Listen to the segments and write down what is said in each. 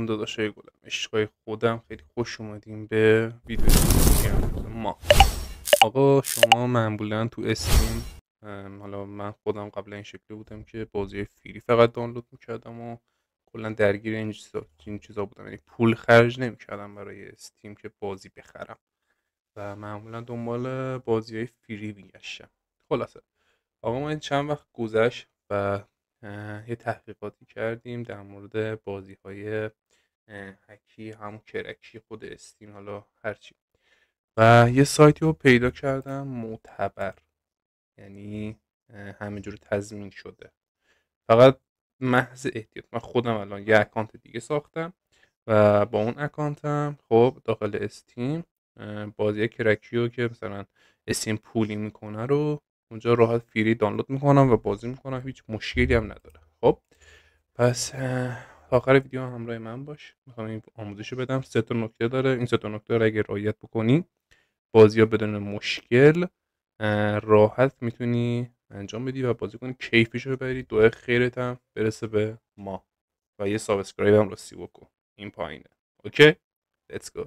سلام داداشای گلم، عشقای خودم، خیلی خوش اومدیم به ویدیو دیگه ما. آقا شما معمولا تو استیم، حالا من خودم قبلا این شکلی بودم که بازی فری فقط دانلود میکردم و کلا درگیر این چیزا بودم، یعنی پول خرج نمیکردم برای استیم که بازی بخرم و معمولا دنبال بازی های فری میگشتم. خلاصه آقا ما چند وقت گذشت و یه تحقیقاتی کردیم در مورد بازی های هکی، همون کرکی خود استیم، حالا هرچی، و یه سایتی رو پیدا کردم معتبر، یعنی همه جور تضمین شده، فقط محض احتیاط. من خودم الان یه اکانت دیگه ساختم و با اون اکانتم خب داخل استیم بازی کرکی رو که مثلا استیم پولی میکنه رو اونجا راحت فری دانلود میکنم و بازی میکنم، هیچ مشکلی هم نداره. خب پس تا آخر ویدیو همراه من باش، میخوام این آموزشو بدم. 3 نکته داره، این 3 نکته رو اگه رعایت بکنی بازی ها بدون مشکل راحت میتونی انجام بدی و بازی کنی، کیفشو ببری، دعای خیرت هم برسه به ما و یه سابسکرایب هم راستی بکن این پایینه. اوکی لیتس گو.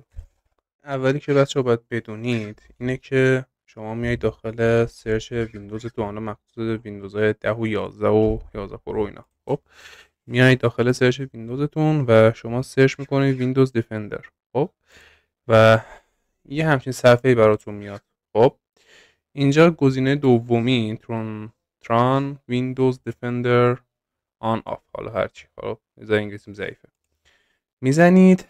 اولی که بچه ها باید بدونید اینه که شما میای داخل سرچ ویندوز تو، حالا مخصوص ویندوزهای 10 و 11 و 11 پرو اینا، خب میای داخل سرچ ویندوزتون و شما سرچ میکنید ویندوز دیفندر. خب و یه همچین صفحه‌ای براتون میاد. خب اینجا گزینه دومی تران ویندوز دیفندر آن آف، حالا هرچی، خب میذاری انگلیسیم ضعیفه، میزنید.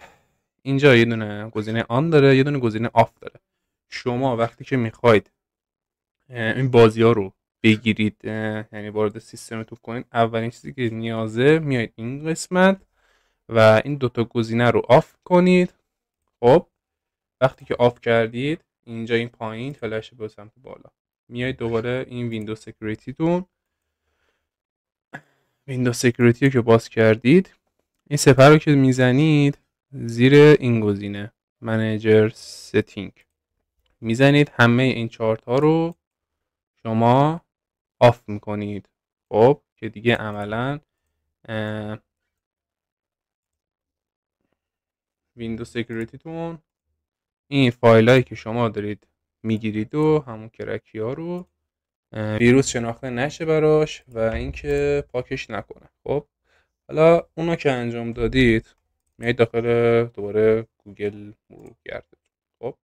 اینجا یه دونه گزینه آن داره، یه دونه گزینه آف داره. شما وقتی که میخواید این بازی ها رو بگیرید، یعنی وارد سیستمتون کنید، اولین چیزی که نیازه میایید این قسمت و این دوتا گزینه رو آف کنید. خب وقتی که آف کردید اینجا این پایین فلش به سمت بالا، میایید دوباره این ویندوز سکیوریتی رو که باز کردید، این سپر رو که میزنید زیر این گزینه منیجر ستینگ میزنید، همه این چارت ها رو شما آف میکنید. خب که دیگه عملا ویندوز سکیوریتی تون این فایل هایی که شما دارید میگیرید و همون کرکی ها رو ویروس شناخته نشه براش و اینکه پاکش نکنه. خب حالا اونا که انجام دادید میایید داخل دوباره گوگل مرور کرده. خب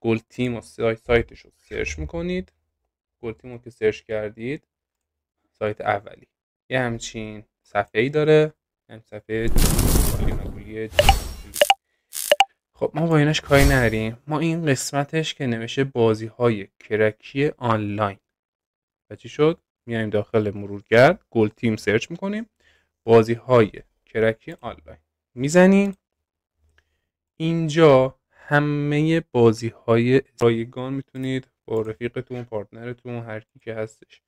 گل تیم و سایتش رو سرچ میکنید. گل تیم رو که سرچ کردید سایت اولی یه همچین صفحه ای داره، هم صفحه مگولی. خب ما با ایناش کاری نداریم، ما این قسمتش که نوشته بازی های کرکی آنلاین و چی شد، میایم داخل مرورگر گل تیم سرچ میکنیم، بازی های کرکی آنلاین میزنیم. اینجا همه بازی های رایگان میتونید با رفیقتون، پارتنرتون، هر کی که هستش،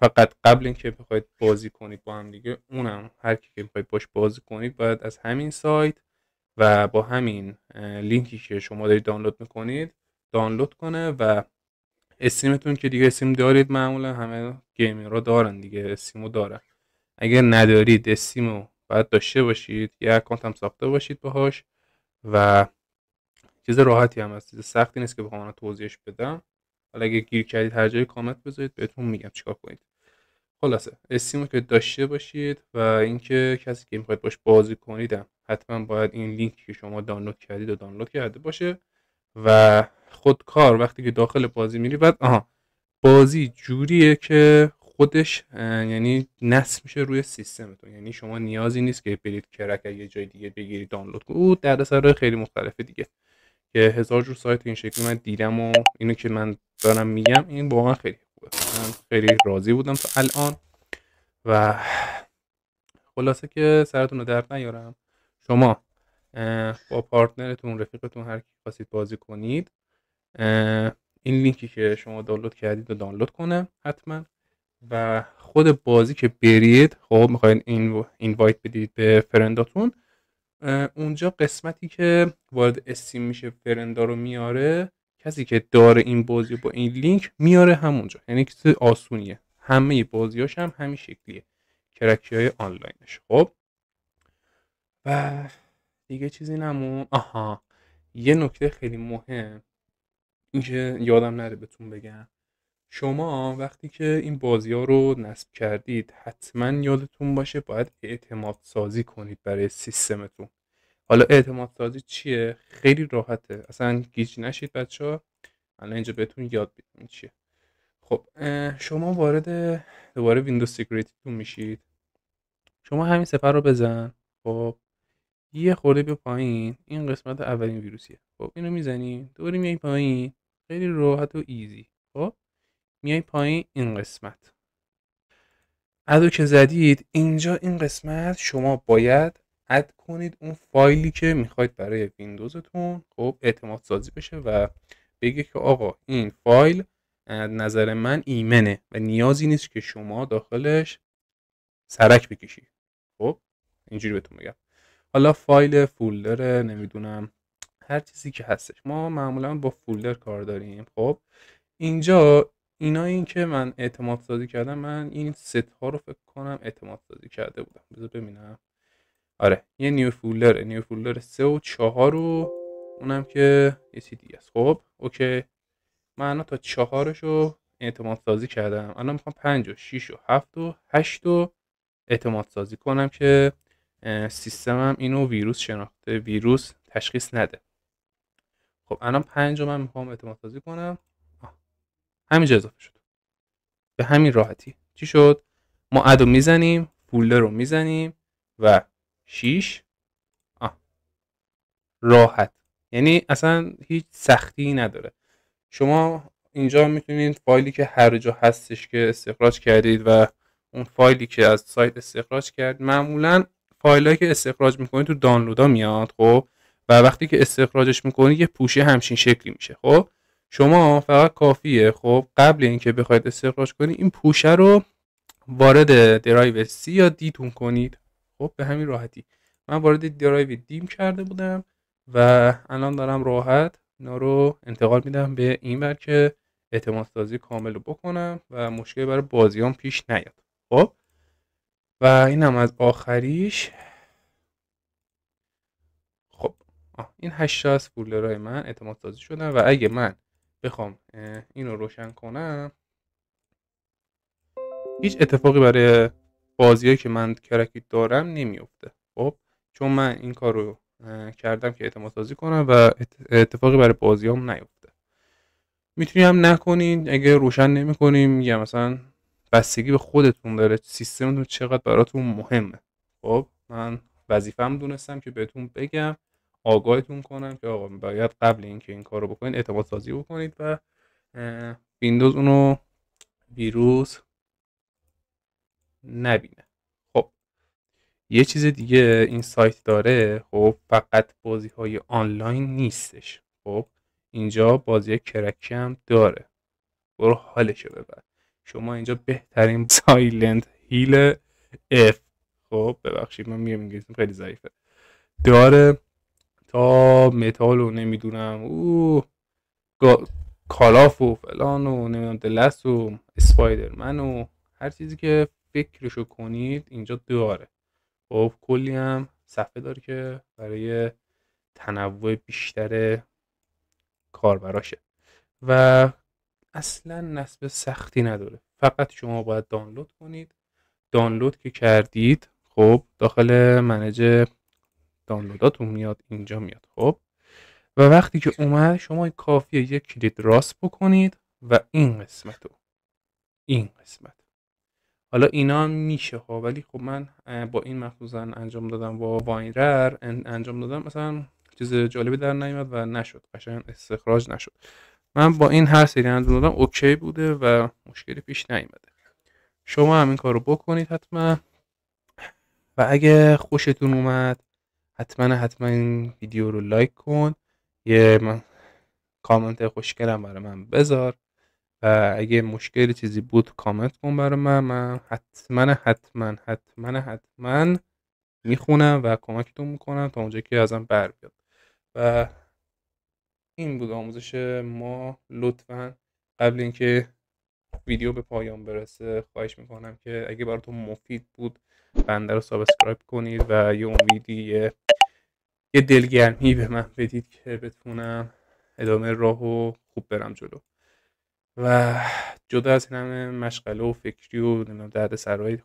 فقط قبل اینکه بخواید بازی کنید با هم دیگه، اونم هر کی که بخواید باش بازی کنید باید از همین سایت و با همین لینکی که شما دارید دانلود میکنید دانلود کنه. و استیمتون که دیگه استیم دارید، معمولا همه گیمرها دارن دیگه، استیمو دارن. اگر ندارید استیمو باید داشته باشید، یه اکانت هم ساخته باشید باهاش و چیز راحتی هم هست، چیز سختی نیست که بخوام من توضیحش بدم. حالا اگه گیر کردید هر جایی کامنت بذارید بهتون میگم چیکار کنید. خلاصه استیمو که داشته باشید و اینکه کسی که میخواید باش بازی کنید حتما باید این لینکی که شما دانلود کردید و دانلود کرده باشه و خودکار وقتی که داخل بازی میری بعد بازی جوریه که خودش یعنی نصب میشه روی سیستمتون، یعنی شما نیازی نیست که برید کرک یه جای دیگه بگیرید دانلود کنید. او دردسرای خیلی مختلفه دیگه که هزار جور سایت این شکلی من دیدم و اینو که من دارم میگم این واقعا خیلی خوبه. من خیلی راضی بودم تا الان و خلاصه که سرتون رو درد نیارم. شما با پارتنرتون، رفیقتون، هر کی خواستید بازی کنید، این لینکی که شما دانلود کردید رو دانلود کنه حتما و خود بازی که برید، خب میخواین اینوایت بدید به فرنداتون، اونجا قسمتی که وارد استیم میشه فرندا رو میاره، کسی که داره این بازی با این لینک میاره همونجا، یعنی چیز آسونیه. همه بازیاش هم همین شکلیه، کرکی های آنلاینش. خب و دیگه چیزی نمون. آها، یه نکته خیلی مهم این که یادم نره بهتون بگم، شما وقتی که این بازی ها رو نصب کردید حتما یادتون باشه باید اعتماد سازی کنید برای سیستمتون. حالا اعتماد سازی چیه؟ خیلی راحته، اصلا گیج نشید بچه ها. الان اینجا بهتون یاد میدم چیه. خب شما وارد دوباره ویندوز سیکیوریتیتون میشید. شما همین سفر رو بزن. خب یه خورده بیا پایین، این قسمت اولین ویروسیه. خب اینو میزنی، دوباره میای پایین، خیلی راحت و ایزی. خب میای پایین، این قسمت ادو که زدید اینجا، این قسمت شما باید اد کنید اون فایلی که میخواید برای ویندوزتون خب اعتماد سازی بشه و بگه که آقا این فایل نظر من ایمنه و نیازی نیست که شما داخلش سرک بکشی. خب اینجوری بهتون بگم. حالا فایل، فولدر، نمیدونم هر چیزی که هستش، ما معمولا با فولدر کار داریم. خب اینجا اینا، این که من اعتماد سازی کردم، من این ست ها رو فکر کنم اعتماد سازی کرده بودم. بذار ببینم. آره یه نیو فولدر 3 و 4 رو، اونم که یه چیز دیگه است. خب اوکی، من الان تا 4 رو اعتماد سازی کردم. الان میخوام 5 و 6 و 7 و 8 رو اعتماد سازی کنم که سیستمم اینو ویروس شناخته، ویروس تشخیص نده. خب الان 5 رو من میخوام اعتماد سازی کنم. همینجا اضافه شد. به همین راحتی چی شد؟ ما ادو میزنیم، فولدر رو میزنیم و 6 راحت، یعنی اصلا هیچ سختی نداره. شما اینجا میتونید فایلی که هر جا هستش که استخراج کردید و اون فایلی که از سایت استخراج کرد، معمولا فایلایی که استخراج میکنید تو دانلودا میاد. خب و وقتی که استخراجش میکنید یه پوشه همچین شکلی میشه. خب شما فقط کافیه خب قبل اینکه بخواید استخراج کنید این پوشه رو وارد درایو سی یا دی تون کنید. خب به همین راحتی. من وارد درایو دیم کرده بودم و الان دارم راحت اینا رو انتقال میدم به این ور که اعتماد سازی کامل رو بکنم و مشکلی برای بازیام پیش نیاد. خب و اینم از آخریش. خب این 8 از فولدرهای من اعتماد سازی شدن و اگه من بخوام اینو روشن کنم، هیچ اتفاقی برای بازیایی که من کرکیت دارم نمیفته. خب چون من این کار رو کردم که اعتماد سازی کنم و اتفاقی برای بازیام نیفته. میتونی هم نکنین اگه روشن نمی‌کنیم، میگم مثلا بستگی به خودتون داره سیستمتون چقدر براتون مهمه. خب من وظیفه‌م دونستم که بهتون بگم، آگاهتون کنم که آقا باید قبل اینکه این کارو بکنید اعتماد سازی بکنید و ویندوز اونو ویروس نبینه. خب یه چیز دیگه این سایت داره، خب فقط بازی‌های آنلاین نیستش. خب اینجا بازی کرکی هم داره، برو حالشو ببر. شما اینجا بهترین سایلنت هیل اف، خب ببخشید من میگم انگلیسیم خیلی ضعیفه، داره تا متال و نمیدونم کالاف و فلان و نمیدونم دلس و اسپایدرمن و هر چیزی که فکرشو کنید اینجا داره. خب کلی هم صفحه داره که برای تنوع بیشتر کاربراشه و اصلا نصب سختی نداره. فقط شما باید دانلود کنید. دانلود که کردید خب داخل منیج دانلوداتون میاد، اینجا میاد. خب و وقتی که اومد شما کافیه یک کلید راست بکنید و این قسمت حالا اینا هم میشه ها، ولی خب من با این مخصوصا انجام دادم، با واینرر انجام دادم، مثلا چیز جالبی در نیامد و نشد قشنگ استخراج نشد. من با این هر سری انجام دادم اوکی بوده و مشکلی پیش نیامده. شما هم این کارو بکنید حتما و اگه خوشتون اومد حتما این ویدیو رو لایک کن، یه کامنت خوشگلم برای من بذار و اگه مشکلی چیزی بود کامنت کن برای من حتما میخونم و کمکتون میکنم تا اونجا که ازم بر بیاد. و این بود آموزش ما. لطفا قبل اینکه ویدیو به پایان برسه خواهش میکنم که اگه براتون مفید بود بنده رو سابسکرایب کنید و یه امیدی یه دلگرمی به من بدید که بتونم ادامه راهو خوب برم جلو. و جدا از این همه مشغله و فکری و درد سرهای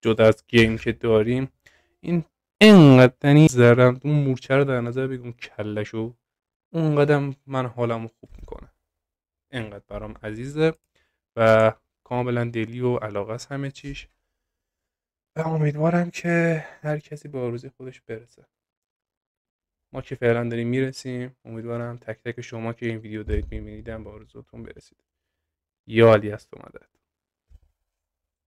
جدا از گیم که داریم، این انقدر زرم اون مورچه رو در نظر بگیم کلشو، اونقدر من حالمو خوب میکنه، انقدر برام عزیزه و کاملا دلی و علاقه است همه چیش. و امیدوارم که هر کسی به آرزوی خودش برسه. ما که فعلا داریم میرسیم، امیدوارم تک تک شما که این ویدیو دارید میبینید به آرزوتون برسید. یا علی است اومده.